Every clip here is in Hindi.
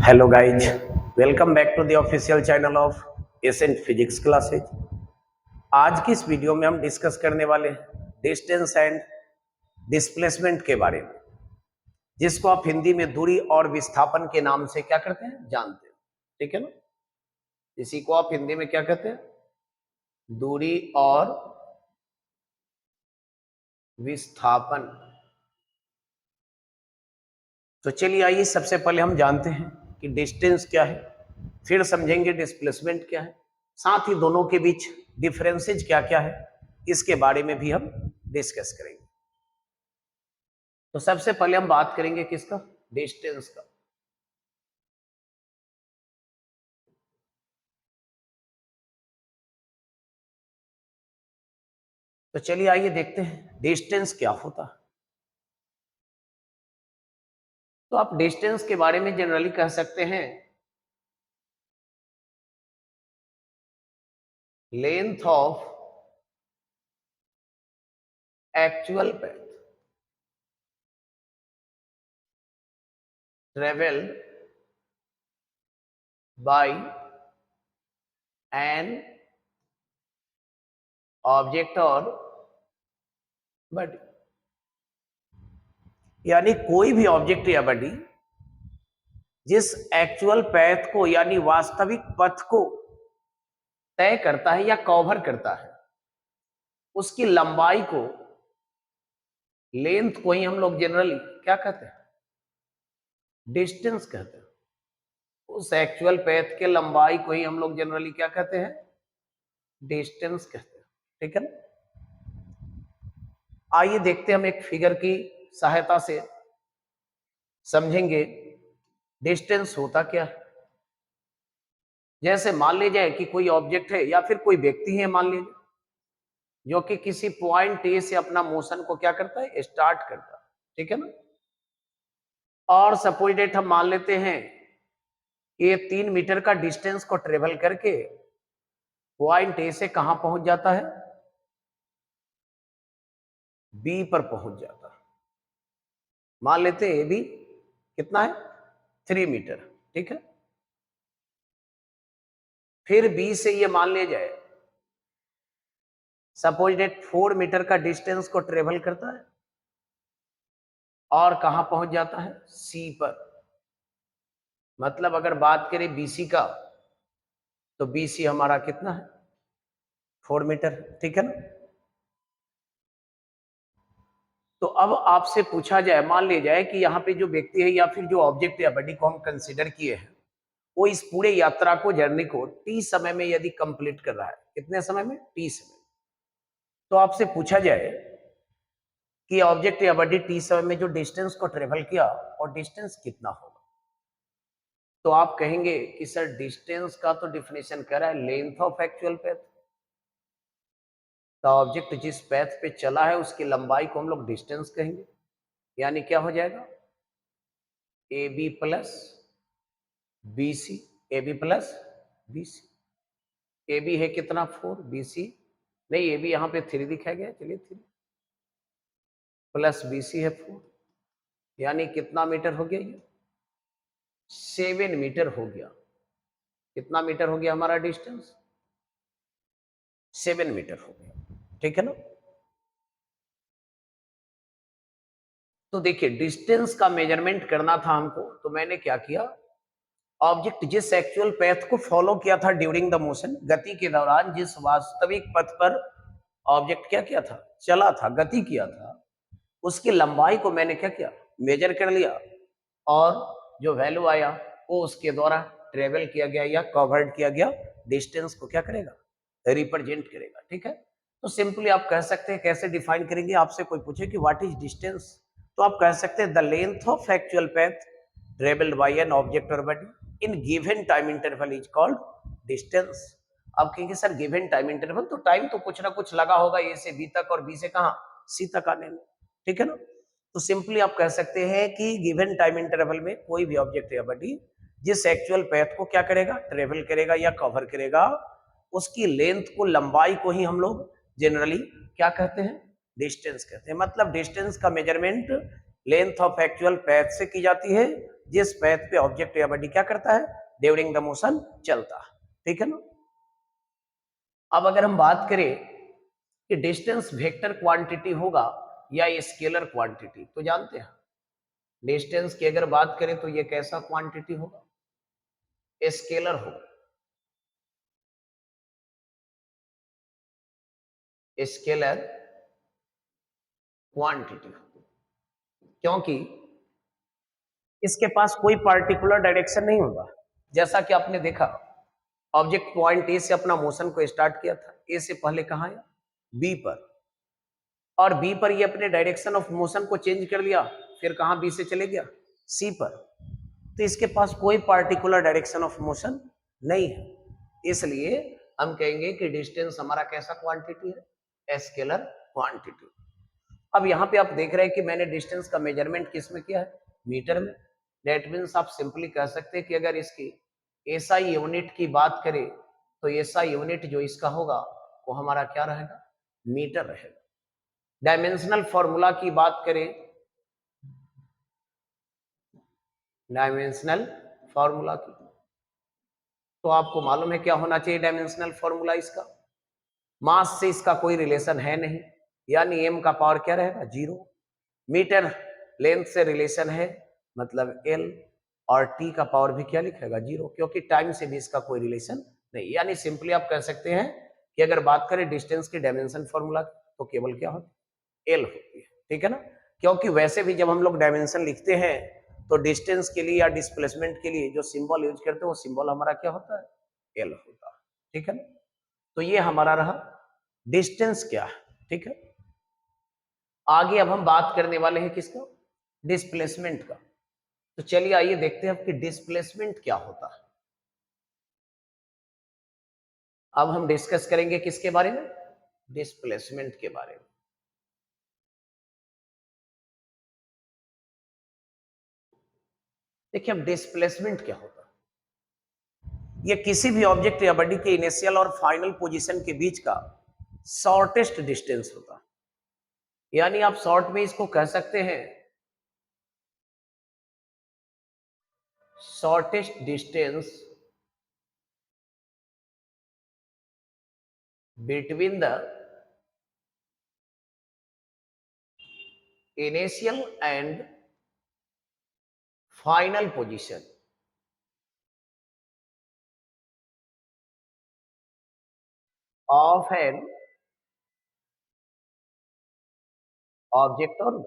Hello guys, welcome back to the official channel of Ascent Physics classes. आज की इस वीडियो में हम डिस्कस करने वाले हैं डिस्टेंस एंड डिस्प्लेसमेंट के बारे में, जिसको आप हिंदी में दूरी और विस्थापन के नाम से क्या करते हैं, जानते हैं। ठीक है ना। इसी को आप हिंदी में क्या कहते हैं, दूरी और विस्थापन। तो चलिए आइए सबसे पहले हम जानते हैं कि डिस्टेंस क्या है, फिर समझेंगे डिस्प्लेसमेंट क्या है, साथ ही दोनों के बीच डिफरेंसेज क्या क्या है, इसके बारे में भी हम डिस्कस करेंगे। तो सबसे पहले हम बात करेंगे किसका, डिस्टेंस का। तो चलिए आइए देखते हैं डिस्टेंस क्या होता है। तो आप डिस्टेंस के बारे में जनरली कह सकते हैं length of actual path travel by an object और बॉडी, यानी कोई भी ऑब्जेक्ट या बॉडी जिस एक्चुअल पैथ को यानी वास्तविक पथ को तय करता है या कवर करता है, उसकी लंबाई को, लेंथ को ही हम लोग जनरली क्या कहते हैं, डिस्टेंस कहते हैं। उस एक्चुअल पैथ के लंबाई को ही हम लोग जनरली क्या कहते हैं, डिस्टेंस कहते हैं। ठीक है ना। आइए देखते हैं, हम एक फिगर की सहायता से समझेंगे डिस्टेंस होता क्या है। जैसे मान लीजिए कि कोई ऑब्जेक्ट है या फिर कोई व्यक्ति है, मान लीजिए, जो कि किसी पॉइंट ए से अपना मोशन को क्या करता है, स्टार्ट करता है। ठीक है ना। और सपोज डेट हम मान लेते हैं कि ये 3 मीटर का डिस्टेंस को ट्रेवल करके पॉइंट ए से कहां पहुंच जाता है, बी पर पहुंच जाता है। मान लेते हैं ये भी कितना है, 3 मीटर। ठीक है। फिर बी से ये मान लिया जाए सपोज डेट 4 मीटर का डिस्टेंस को ट्रेवल करता है और कहां पहुंच जाता है, सी पर। मतलब अगर बात करें बीसी का, तो बीसी हमारा कितना है, 4 मीटर। ठीक है ना। तो अब आपसे पूछा जाए, मान लिया जाए कि यहाँ पे जो व्यक्ति है या फिर जो ऑब्जेक्ट या बॉडी को हम कंसीडर किए हैं, वो इस पूरे यात्रा को, जर्नी को टी समय में यदि कंप्लीट कर रहा है। कितने समय में, टी समय। तो आपसे पूछा जाए कि ऑब्जेक्ट या बॉडी टी समय में जो डिस्टेंस को ट्रेवल किया, और डिस्टेंस कितना होगा, तो आप कहेंगे कि सर डिस्टेंस का तो डिफिनेशन कर रहा है लेंथ ऑफ एक्चुअल पैथ। तो ऑब्जेक्ट जिस पैथ पे चला है उसकी लंबाई को हम लोग डिस्टेंस कहेंगे। यानी क्या हो जाएगा, A B plus B C, A B plus B C. A B है कितना, 4, बी सी नहीं, ए बी यहाँ पे 3 दिखाया गया, चलिए 3 प्लस बी सी है 4, यानी कितना मीटर हो गया, ये 7 मीटर हो गया। कितना मीटर हो गया हमारा डिस्टेंस, 7 मीटर हो गया। ठीक है ना। तो देखिए डिस्टेंस का मेजरमेंट करना था हमको, तो मैंने क्या किया, ऑब्जेक्ट जिस एक्चुअल पैथ को फॉलो किया था ड्यूरिंग द मोशन, गति के दौरान जिस वास्तविक पथ पर ऑब्जेक्ट क्या किया था, चला था, गति किया था, उसकी लंबाई को मैंने क्या किया, मेजर कर लिया। और जो वैल्यू आया वो उसके द्वारा ट्रेवल किया गया या कवर्ड किया गया डिस्टेंस को क्या करेगा, रिप्रेजेंट करेगा। ठीक है। तो सिंपली आप कह सकते हैं, कैसे डिफाइन करेंगे, आपसे कोई पूछे कि व्हाट इज डिस्टेंस, तो आप कह सकते हैं the length of actual path travelled by an object और body in given time interval is called distance. अब कहेंगे सर गिवन टाइम इंटरवल, तो टाइम तो कुछ ना कुछ लगा होगा ए से बी तक और बी से कहां, सी तक आने में। ठीक है ना। तो सिंपली आप कह सकते हैं कि गिवन टाइम इंटरवल में कोई भी ऑब्जेक्ट या बॉडी जिस एक्चुअल पैथ को क्या करेगा, ट्रेवल करेगा या कवर करेगा, उसकी लेंथ को, लंबाई को ही हम लोग जनरली क्या कहते हैं, डिस्टेंस कहते हैं। मतलब डिस्टेंस का measurement length of actual path से की जाती है, जिस पैथ पे ऑब्जेक्ट या बॉडी क्या करता है, ड्यूरिंग द मोशन चलता है, ठीक है ना। अब अगर हम बात करें कि डिस्टेंस वेक्टर क्वांटिटी होगा या स्केलर क्वांटिटी, तो जानते हैं डिस्टेंस की अगर बात करें तो ये कैसा क्वांटिटी होगा, स्केलर होगा। स्केलर क्वांटिटी, क्योंकि इसके पास कोई पार्टिकुलर डायरेक्शन नहीं होगा। जैसा कि आपने देखा ऑब्जेक्ट पॉइंट ए से अपना मोशन को स्टार्ट किया था, ए से पहले कहां आया, बी पर, और बी पर ये अपने डायरेक्शन ऑफ मोशन को चेंज कर लिया, फिर कहां बी से चले गया, सी पर। तो इसके पास कोई पार्टिकुलर डायरेक्शन ऑफ मोशन नहीं है, इसलिए हम कहेंगे कि डिस्टेंस हमारा कैसा क्वांटिटी है, स्केलर क्वांटिटी। अब यहाँ पे आप देख रहे हैं कि मैंने डिस्टेंस का मेजरमेंट किस में किया है, मीटर में। दैट मीन्स आप सिंपली कह सकते हैं कि अगर इसकी एसआई यूनिट की बात करें तो एसआई यूनिट जो इसका होगा वो हमारा क्या रहेगा, मीटर रहेगा। डायमेंशनल फॉर्मूला की बात करें, डायमेंशनल फॉर्मूला की, तो आपको मालूम है क्या होना चाहिए डायमेंशनल फॉर्मूला इसका, मास से इसका कोई रिलेशन है नहीं, यानी एम का पावर क्या रहेगा, 0। मीटर लेंथ से रिलेशन है, मतलब एल, और टी का पावर भी क्या लिखेगा, 0, क्योंकि टाइम से भी इसका कोई रिलेशन नहीं। यानी सिंपली आप कह सकते हैं कि अगर बात करें डिस्टेंस की डायमेंशन फॉर्मूला तो केवल क्या होती है, एल होती है, ठीक है ना। क्योंकि वैसे भी जब हम लोग डायमेंशन लिखते हैं तो डिस्टेंस के लिए या डिस्प्लेसमेंट के लिए जो सिंबल यूज करते हैं वो सिंबल हमारा क्या होता है, एल होता है, ठीक है ना। तो ये हमारा रहा डिस्टेंस क्या है, ठीक है। आगे अब हम बात करने वाले हैं किसका, डिस्प्लेसमेंट का। तो चलिए आइए देखते हैं कि डिस्प्लेसमेंट क्या होता है। अब हम डिस्कस करेंगे किसके बारे में, डिस्प्लेसमेंट के बारे में। देखिए अब डिस्प्लेसमेंट क्या होता है, ये किसी भी ऑब्जेक्ट या बॉडी के इनिशियल और फाइनल पोजीशन के बीच का शॉर्टेस्ट डिस्टेंस होता है। यानी आप शॉर्ट में इसको कह सकते हैं shortest distance between the initial and final position of N object, और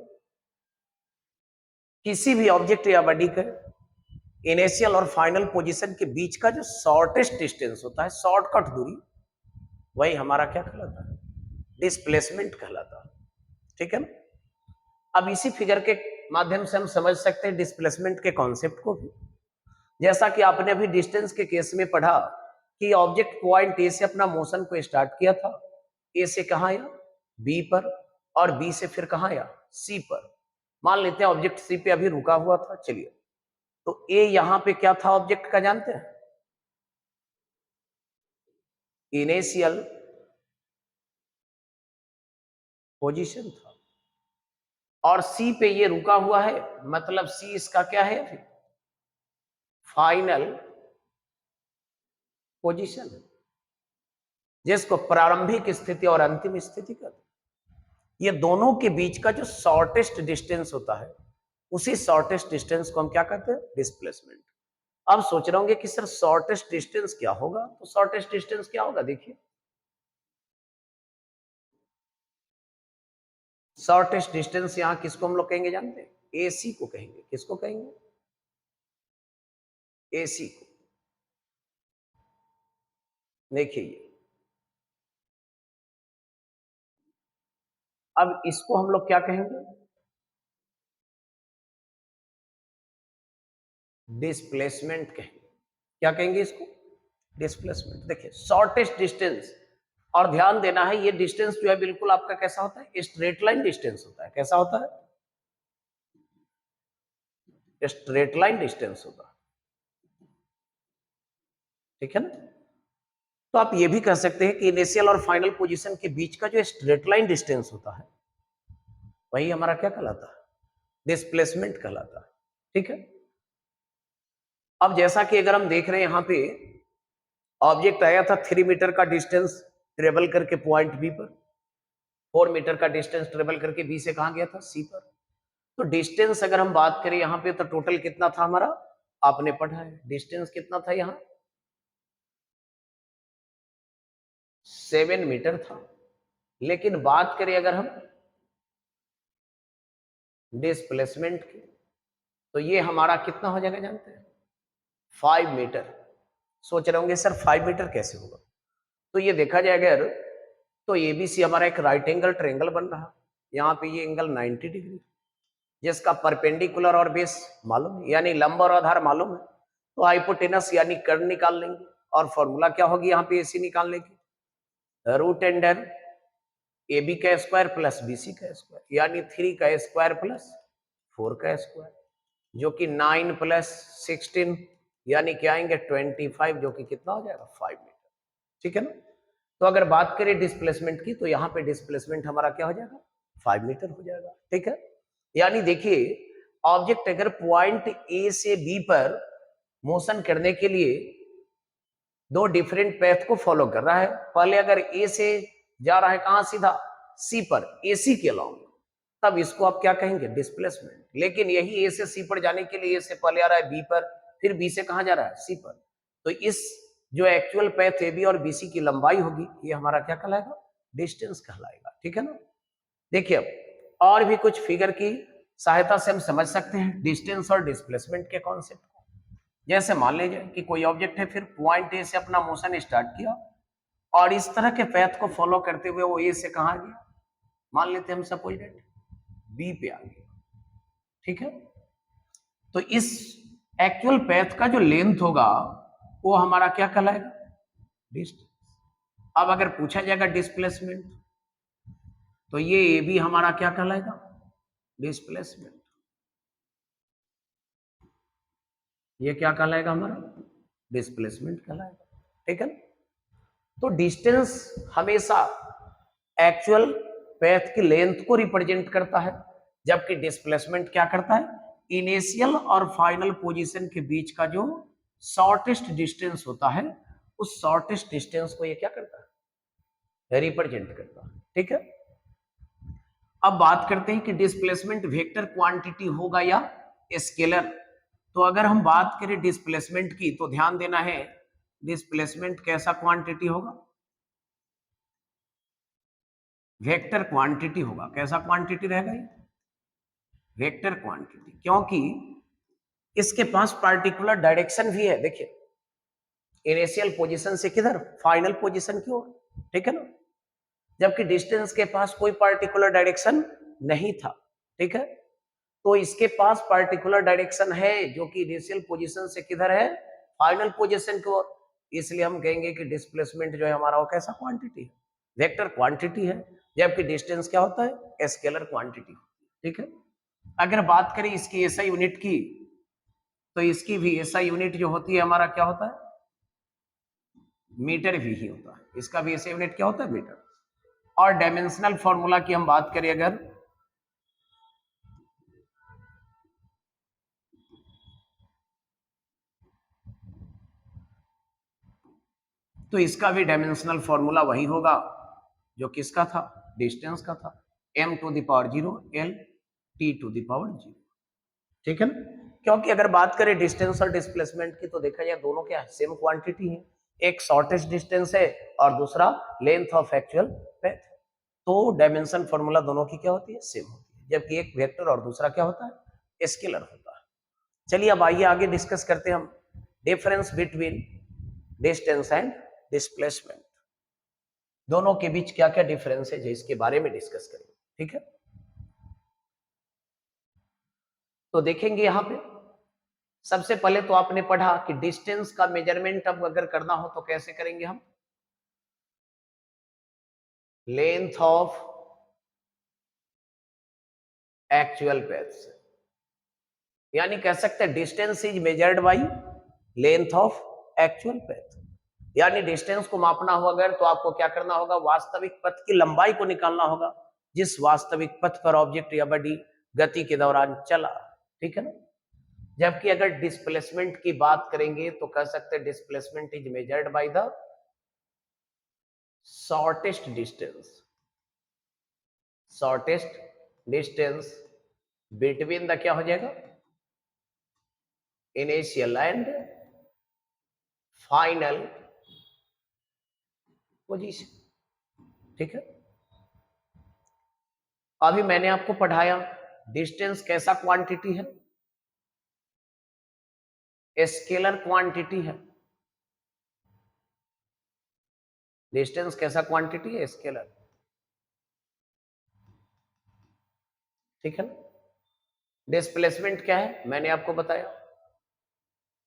किसी भी ऑब्जेक्ट या बॉडी के इनिशियल और फाइनल पोजीशन के बीच का जो शॉर्टेस्ट डिस्टेंस होता है, शॉर्टकट दूरी, वही हमारा क्या कहलाता है, डिस्प्लेसमेंट कहलाता है, ठीक है ना। अब इसी फिगर के माध्यम से हम समझ सकते हैं डिस्प्लेसमेंट के कॉन्सेप्ट को भी। जैसा कि आपने अभी डिस्टेंस के केस में पढ़ा कि ऑब्जेक्ट पॉइंट ए से अपना मोशन को स्टार्ट किया था, ए से कहां आया, बी पर, और बी से फिर कहां आया, सी पर। मान लेते हैं ऑब्जेक्ट सी पे अभी रुका हुआ था, चलिए तो ए यहां पे क्या था ऑब्जेक्ट का, जानते हैं, इनिशियल पोजीशन था, और सी पे ये रुका हुआ है, मतलब सी इसका क्या है, अभी फाइनल पोजीशन है, जिसको प्रारंभिक स्थिति और अंतिम स्थिति कहते हैं। ये दोनों के बीच का जो शॉर्टेस्ट डिस्टेंस होता है, उसी शॉर्टेस्ट डिस्टेंस को हम क्या कहते हैं, डिस्प्लेसमेंट। अब सोच रहे होंगे कि सर शॉर्टेस्ट डिस्टेंस क्या होगा, तो शॉर्टेस्ट डिस्टेंस क्या होगा, देखिए शॉर्टेस्ट डिस्टेंस यहां किसको हम लोग कहेंगे, जानते हैं, एसी को कहेंगे। किसको कहेंगे, एसी को। देखिए ये, अब इसको हम लोग क्या कहेंगे, डिस्प्लेसमेंट कहेंगे। क्या कहेंगे इसको, डिस्प्लेसमेंट। देखिए शॉर्टेस्ट डिस्टेंस, और ध्यान देना है ये डिस्टेंस जो है बिल्कुल आपका कैसा होता है, स्ट्रेट लाइन डिस्टेंस होता है। कैसा होता है, स्ट्रेट लाइन डिस्टेंस होता है, ठीक है ना। तो आप ये भी कह सकते हैं कि इनिशियल और फाइनल पोजीशन के बीच का जो स्ट्रेट लाइन डिस्टेंस होता है वही हमारा क्या कहलाता है, डिस्प्लेसमेंट कहलाता है, ठीक है। अब जैसा कि अगर हम देख रहे हैं यहाँ पे ऑब्जेक्ट आया था 3 मीटर का डिस्टेंस ट्रेवल करके पॉइंट बी पर, 4 मीटर का डिस्टेंस ट्रेवल करके बी से कहां गया था, सी पर। तो डिस्टेंस अगर हम बात करें यहाँ पे तो टोटल कितना था हमारा, आपने पढ़ा है डिस्टेंस कितना था यहाँ, 7 मीटर था। लेकिन बात करें अगर हम डिस्प्लेसमेंट की तो ये हमारा कितना हो जाएगा जानते हैं, 5 मीटर। सोच रहे होंगे सर 5 मीटर कैसे होगा, तो ये देखा जाएगा अगर तो एबीसी हमारा एक राइट एंगल ट्रायंगल बन रहा, यहाँ पे ये एंगल 90 डिग्री, जिसका परपेंडिकुलर और बेस मालूम है, यानी लंब और आधार मालूम है, तो हाइपोटेनस यानी कर्ण निकाल लेंगे। और फॉर्मूला क्या होगी यहाँ पे एसी निकालने की, रूट अंडर ए बी का स्क्वायर प्लस बी सी का स्क्वायर, यानी 3 का स्क्वायर प्लस 4 का स्क्वायर, जो कि 9 प्लस 16 यानी क्या आएंगे 25, जो कि कितना हो जाएगा 5 मीटर। ठीक है ना। तो अगर बात करें डिस्प्लेसमेंट की तो यहाँ पे डिस्प्लेसमेंट हमारा क्या हो जाएगा 5 मीटर हो जाएगा। ठीक है, यानी देखिए ऑब्जेक्ट अगर पॉइंट ए से बी पर मोशन करने के लिए दो डिफरेंट पैथ को फॉलो कर रहा है, पहले अगर ए से जा रहा है कहां सीधा सी पर, एसी के लॉन्ग, तब इसको आप क्या कहेंगे डिस्प्लेसमेंट। लेकिन यही ए से सी पर जाने के लिए ए से पहले आ रहा है बी पर, फिर बी से कहां जा रहा है सी पर, तो इस जो एक्चुअल पैथ ए बी और बी सी की लंबाई होगी ये हमारा क्या कहलाएगा, डिस्टेंस कहलाएगा। ठीक है ना। देखिए अब और भी कुछ फिगर की सहायता से हम समझ सकते हैं डिस्टेंस और डिस्प्लेसमेंट के कॉन्सेप्ट को। जैसे मान लीजिए कि कोई ऑब्जेक्ट है, फिर पॉइंट ए से अपना मोशन स्टार्ट किया और इस तरह के पैथ को फॉलो करते हुए वो ए से कहां गया, मान लेते हैं हम सपोज दैट बी पे आ गया। ठीक है, तो इस एक्चुअल पैथ का जो लेंथ होगा वो हमारा क्या कहलाएगा, डिस्टेंस। अब अगर पूछा जाएगा डिस्प्लेसमेंट तो ये ए बी हमारा क्या कहलाएगा, डिस्प्लेसमेंट। ये क्या कहलाएगा हमारा, डिस्प्लेसमेंट कहलाएगा। ठीक है, तो डिस्टेंस हमेशा एक्चुअल पैथ की लेंथ को रिप्रेजेंट करता है, जबकि डिस्प्लेसमेंट क्या करता है, इनिशियल और फाइनल पोजीशन के बीच का जो शॉर्टेस्ट डिस्टेंस होता है उस शॉर्टेस्ट डिस्टेंस को ये क्या करता है, रिप्रेजेंट करता है। ठीक है, अब बात करते हैं कि डिस्प्लेसमेंट वेक्टर क्वांटिटी होगा या स्केलर। तो अगर हम बात करें डिस्प्लेसमेंट की तो ध्यान देना है डिस्प्लेसमेंट कैसा क्वांटिटी होगा, वेक्टर क्वांटिटी होगा। कैसा क्वांटिटी रहेगा ये, वेक्टर क्वांटिटी, क्योंकि इसके पास पार्टिकुलर डायरेक्शन भी है। देखिए इनिशियल पोजीशन से किधर, फाइनल पोजीशन की ओर। ठीक है ना, जबकि डिस्टेंस के पास कोई पार्टिकुलर डायरेक्शन नहीं था। ठीक है, तो इसके पास पार्टिकुलर डायरेक्शन है जो कि इनिशियल पोजीशन से किधर है, फाइनल पोजीशन की ओर। इसलिए हम कहेंगे कि डिस्प्लेसमेंट जो है हमारा वो कैसा क्वांटिटी है, वेक्टर क्वांटिटी है, जबकि डिस्टेंस क्या होता है, स्केलर क्वांटिटी। ठीक है, अगर बात करें इसकी एसआई यूनिट की तो इसकी भी एसआई यूनिट जो होती है हमारा क्या होता है, मीटर भी ही होता है। इसका भी एसआई यूनिट क्या होता है, मीटर। और डायमेंशनल फॉर्मूला की हम बात करें अगर तो इसका भी डायमेंशनल फॉर्मूला वही होगा जो किसका था, डिस्टेंस का था, m to the power 0 l t to the power 0। ठीक है ना, क्योंकि अगर बात करें डिस्टेंस और डिस्प्लेसमेंट की तो देखा जाए दोनों क्या है, सेम क्वांटिटी है। एक शॉर्टेस्ट डिस्टेंस है और दूसरा लेंथ ऑफ एक्चुअल पैथ। तो डायमेंशन फॉर्मूला दोनों की क्या होती है, सेम होती है, जबकि एक वेक्टर और दूसरा क्या होता है, स्केलर होता है। चलिए अब आइए आगे डिस्कस करते हैं हम difference between distance and displacement, दोनों के बीच क्या क्या डिफरेंस है इसके बारे में डिस्कस करेंगे। ठीक है, तो देखेंगे यहां पे सबसे पहले तो आपने पढ़ा कि डिस्टेंस का मेजरमेंट अब अगर करना हो तो कैसे करेंगे हम, लेंथ ऑफ एक्चुअल पैथ से, यानी कह सकते हैं distance is measured by length of actual path. यानी डिस्टेंस को मापना हो अगर तो आपको क्या करना होगा, वास्तविक पथ की लंबाई को निकालना होगा जिस वास्तविक पथ पर ऑब्जेक्ट या बॉडी गति के दौरान चला। ठीक है ना, जबकि अगर डिस्प्लेसमेंट की बात करेंगे तो कह सकते हैं displacement is measured by the shortest distance, shortest distance between the क्या हो जाएगा, इनिशियल एंड फाइनल पोजीशन। ठीक है, अभी मैंने आपको पढ़ाया डिस्टेंस कैसा क्वांटिटी है, स्केलर क्वांटिटी है। डिस्टेंस कैसा क्वांटिटी है, स्केलर। ठीक है ना। डिस्प्लेसमेंट क्या है, मैंने आपको बताया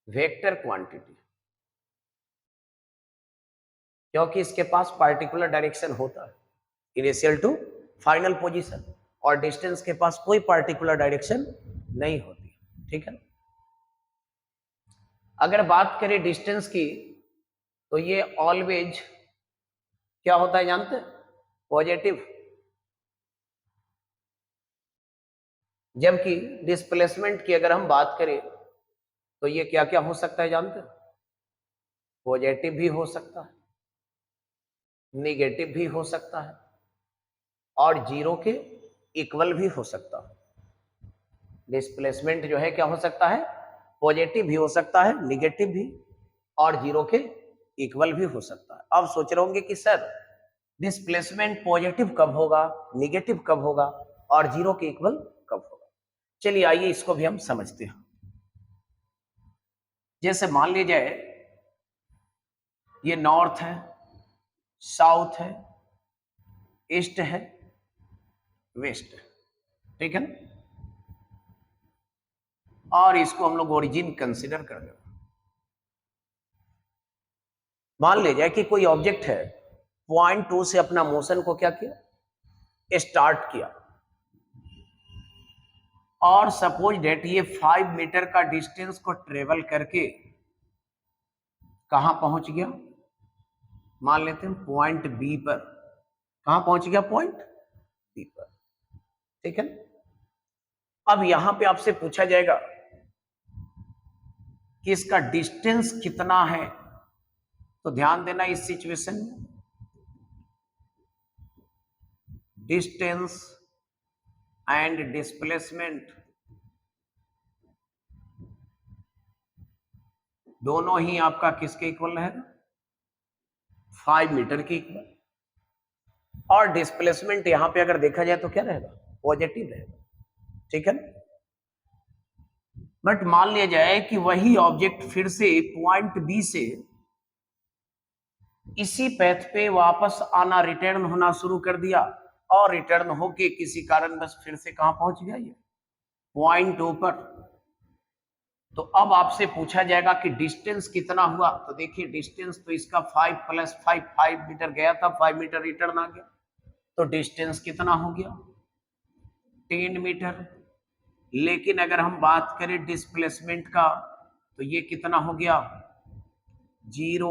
वेक्टर क्वांटिटी, क्योंकि इसके पास पार्टिकुलर डायरेक्शन होता है इनिशियल टू फाइनल पोजीशन, और डिस्टेंस के पास कोई पार्टिकुलर डायरेक्शन नहीं होती। ठीक है ना। अगर बात करें डिस्टेंस की तो ये ऑलवेज क्या होता है जानते हैं, पॉजिटिव। जबकि डिस्प्लेसमेंट की अगर हम बात करें तो ये क्या क्या हो सकता है जानते हैं, पॉजिटिव भी हो सकता है, निगेटिव भी हो सकता है, और जीरो के इक्वल भी हो सकता है। डिस्प्लेसमेंट जो है क्या हो सकता है, पॉजिटिव भी हो सकता है, निगेटिव भी, और जीरो के इक्वल भी हो सकता है। अब सोच रहे होंगे कि सर डिस्प्लेसमेंट पॉजिटिव कब होगा, निगेटिव कब होगा, और जीरो के इक्वल कब होगा। चलिए आइए इसको भी हम समझते हैं। जैसे मान लीजिए ये नॉर्थ है, साउथ है, ईस्ट है, वेस्ट है। ठीक है ना। और इसको हम लोग ओरिजिन कंसीडर कर रहे हैं। मान लीजिए कि कोई ऑब्जेक्ट है, पॉइंट 2 से अपना मोशन को क्या किया, स्टार्ट किया, और सपोज डेट ये 5 मीटर का डिस्टेंस को ट्रेवल करके कहां पहुंच गया, मान लेते हैं पॉइंट बी पर। कहां पहुंच गया, पॉइंट बी पर। ठीक है। अब यहां पे आपसे पूछा जाएगा कि इसका डिस्टेंस कितना है, तो ध्यान देना इस सिचुएशन में डिस्टेंस एंड डिस्प्लेसमेंट दोनों ही आपका किसके इक्वल रहेगा, 5 मीटर के इक्वल। और डिस्प्लेसमेंट यहां पे अगर देखा जाए तो क्या रहेगा, पॉजिटिव रहेगा। ठीक है। बट मान लिया जाए कि वही ऑब्जेक्ट फिर से पॉइंट बी से इसी पैथ पे वापस आना, रिटर्न होना शुरू कर दिया, और रिटर्न होके किसी कारणवश फिर से कहां पहुंच गया, ये पॉइंट ओ पर। तो अब आपसे पूछा जाएगा कि डिस्टेंस कितना हुआ, तो देखिए डिस्टेंस तो इसका 5 + 5 5 मीटर गया था, 5 मीटर रिटर्न आ गया, तो डिस्टेंस कितना हो गया, 10 मीटर। लेकिन अगर हम बात करें डिस्प्लेसमेंट का तो ये कितना हो गया, 0।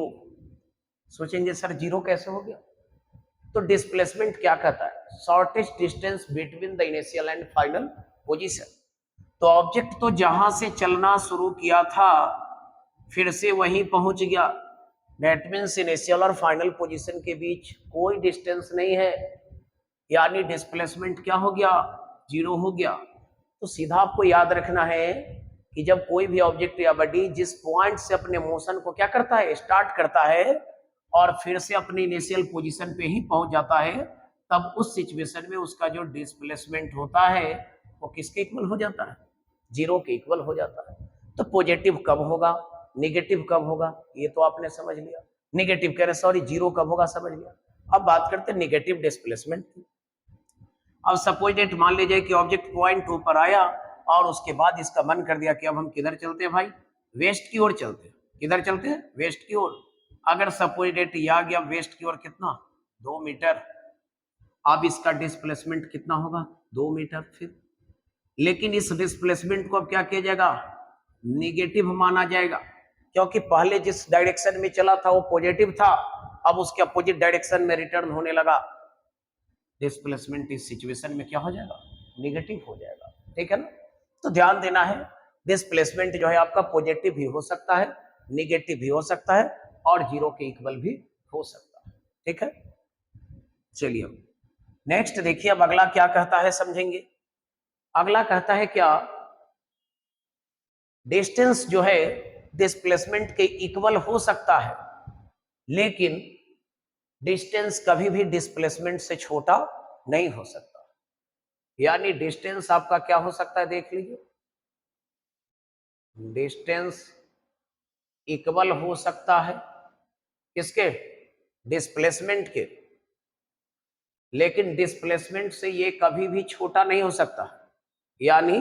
सोचेंगे सर जीरो कैसे हो गया, तो डिस्प्लेसमेंट क्या कहता है, shortest distance between the initial and final position. तो ऑब्जेक्ट तो जहां से चलना शुरू किया था फिर से वहीं पहुंच गया, दैट मीन्स इनिशियल और फाइनल पोजीशन के बीच कोई डिस्टेंस नहीं है, यानी डिस्प्लेसमेंट क्या हो गया, 0 हो गया। तो सीधा आपको याद रखना है कि जब कोई भी ऑब्जेक्ट या बॉडी जिस पॉइंट से अपने मोशन को क्या करता है, स्टार्ट करता है, और फिर से अपनी इनिशियल पोजीशन पे ही पहुंच जाता है, तब उस सिचुएशन में उसका जो डिस्प्लेसमेंट होता है वो किसके इक्वल हो जाता है, 0 के इक्वल हो जाता है। तो पॉजिटिव कब होगा, निगेटिव कब होगा, ये तो आपने समझ लिया। निगेटिव कह रहे सॉरी, 0 कब होगा समझ लिया। अब बात करते हैं निगेटिव डिस्प्लेसमेंट की। अब सपोज डेट मान लीजिए कि ऑब्जेक्ट पॉइंट 2 पर आया, और उसके बाद इसका मन कर दिया कि अब हम किधर चलते हैं भाई, वेस्ट की ओर चलते हैं। किधर चलते हैं, वेस्ट की ओर। अगर सपोज डेट ये आ गया वेस्ट की ओर, कितना, 2 मीटर। अब इसका डिस्प्लेसमेंट कितना होगा, 2 मीटर फिर। लेकिन इस डिस्प्लेसमेंट को अब क्या किया जाएगा, निगेटिव माना जाएगा, क्योंकि पहले जिस डायरेक्शन में चला था वो पॉजिटिव था, अब उसके अपोजिट डायरेक्शन में रिटर्न होने लगा, डिस्प्लेसमेंट इस सिचुएशन में क्या हो जाएगा, निगेटिव हो जाएगा। ठीक है ना। तो ध्यान देना है डिस्प्लेसमेंट जो है आपका पॉजिटिव भी हो सकता है, निगेटिव भी हो सकता है और जीरो के इक्वल भी हो सकता है। ठीक है, चलिए नेक्स्ट देखिए अब अगला क्या कहता है, समझेंगे। अगला कहता है क्या, डिस्टेंस जो है डिस्प्लेसमेंट के इक्वल हो सकता है, लेकिन डिस्टेंस कभी भी डिस्प्लेसमेंट से छोटा नहीं हो सकता। यानी डिस्टेंस आपका क्या हो सकता है, देख लीजिए, डिस्टेंस इक्वल हो सकता है किसके, डिस्प्लेसमेंट के, लेकिन डिस्प्लेसमेंट से ये कभी भी छोटा नहीं हो सकता। यानी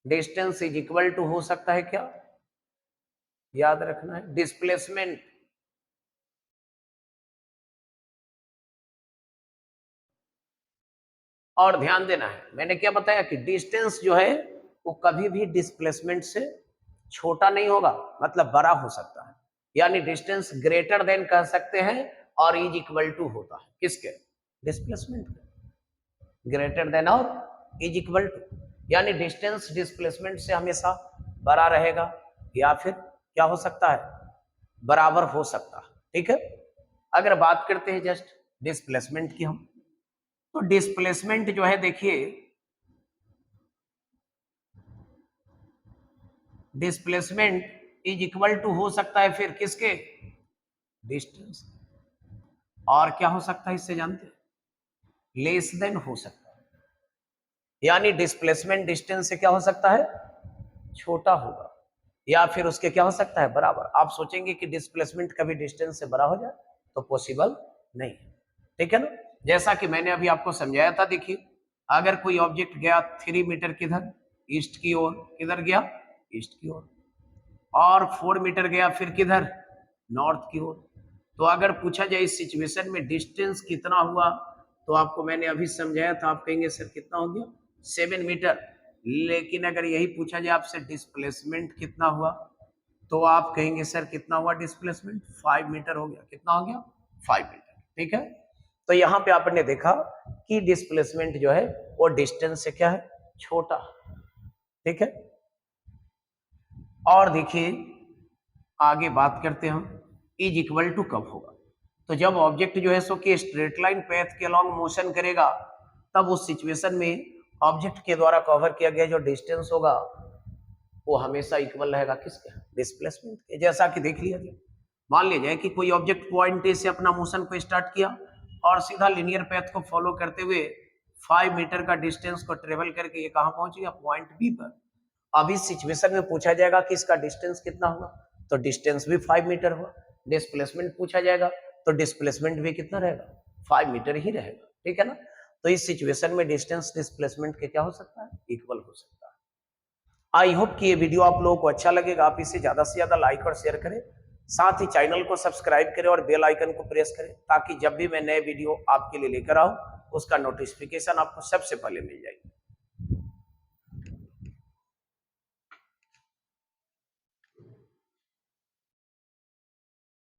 डिस्टेंस इज इक्वल टू हो सकता है क्या, याद रखना है, डिस्प्लेसमेंट और ध्यान देना है, मैंने क्या बताया कि डिस्टेंस जो है वो कभी भी डिस्प्लेसमेंट से छोटा नहीं होगा, मतलब बड़ा हो सकता है। यानी डिस्टेंस ग्रेटर देन कह सकते हैं और इज इक्वल टू होता है किसके, डिस्प्लेसमेंट के, ग्रेटर देन और इज इक्वल टू। यानी डिस्टेंस डिस्प्लेसमेंट से हमेशा बड़ा रहेगा या फिर क्या हो सकता है, बराबर हो सकता है। ठीक है, अगर बात करते हैं जस्ट डिस्प्लेसमेंट की हम, तो डिस्प्लेसमेंट जो है देखिए, डिस्प्लेसमेंट इज इक्वल टू हो सकता है फिर किसके, डिस्टेंस, और क्या हो सकता है इससे जानते हैं, लेस देन हो सकता है। यानी डिस्प्लेसमेंट डिस्टेंस से क्या हो सकता है, छोटा होगा या फिर उसके क्या हो सकता है, बराबर। आप सोचेंगे कि डिस्प्लेसमेंट कभी डिस्टेंस से बड़ा हो जाए, तो पॉसिबल नहीं है। ठीक है ना, जैसा कि मैंने अभी आपको समझाया था, देखिए अगर कोई ऑब्जेक्ट गया 3 मीटर किधर, ईस्ट की ओर, किधर गया, ईस्ट की ओर, और 4 मीटर गया फिर किधर, नॉर्थ की ओर। तो अगर पूछा जाए इस सिचुएशन में डिस्टेंस कितना हुआ, तो आपको मैंने अभी समझाया था, आप कहेंगे सर कितना हो गया, 7 मीटर। लेकिन अगर यही पूछा जाए आपसे डिस्प्लेसमेंट कितना हुआ, तो आप कहेंगे सर कितना हुआ डिस्प्लेसमेंट, 5 मीटर हो गया। कितना हो गया, 5 मीटर। ठीक है, तो यहाँ पे आपने देखा कि डिस्प्लेसमेंट जो है वो डिस्टेंस से क्या है, छोटा। ठीक है, और देखिए आगे बात करते हैं हम, इज इक्वल टू कब होगा, तो जब ऑब्जेक्ट जो है सो कि स्ट्रेट लाइन पैथ के अलोंग मोशन करेगा, तब उस सिचुएशन में ऑब्जेक्ट के द्वारा कवर किया गया जो डिस्टेंस होगा वो हमेशा इक्वल रहेगा किसके, डिस्प्लेसमेंट के। जैसा कि देख लिया गया, मान लीजिए कि कोई ऑब्जेक्ट पॉइंट ए से अपना मोशन को स्टार्ट किया और सीधा लिनियर पैथ को फॉलो करते हुए 5 मीटर का डिस्टेंस को ट्रेवल करके ये कहां पहुंच गया, पॉइंट बी पर। अब इस सिचुएशन में पूछा जाएगा कि इसका डिस्टेंस कितना हुआ, तो डिस्टेंस भी 5 मीटर हुआ। डिस्प्लेसमेंट पूछा जाएगा तो डिस्प्लेसमेंट भी कितना रहेगा, 5 मीटर ही रहेगा। ठीक है ना, तो इस सिचुएशन में डिस्टेंस डिस्प्लेसमेंट के क्या हो सकता है, इक्वल हो सकता है। आई होप कि ये वीडियो आप लोगों को अच्छा लगेगा, आप इसे ज्यादा से ज्यादा लाइक और शेयर करें, साथ ही चैनल को सब्सक्राइब करें और बेल आइकन को प्रेस करें, ताकि जब भी मैं नए वीडियो आपके लिए लेकर आऊं उसका नोटिफिकेशन आपको सबसे पहले मिल जाए।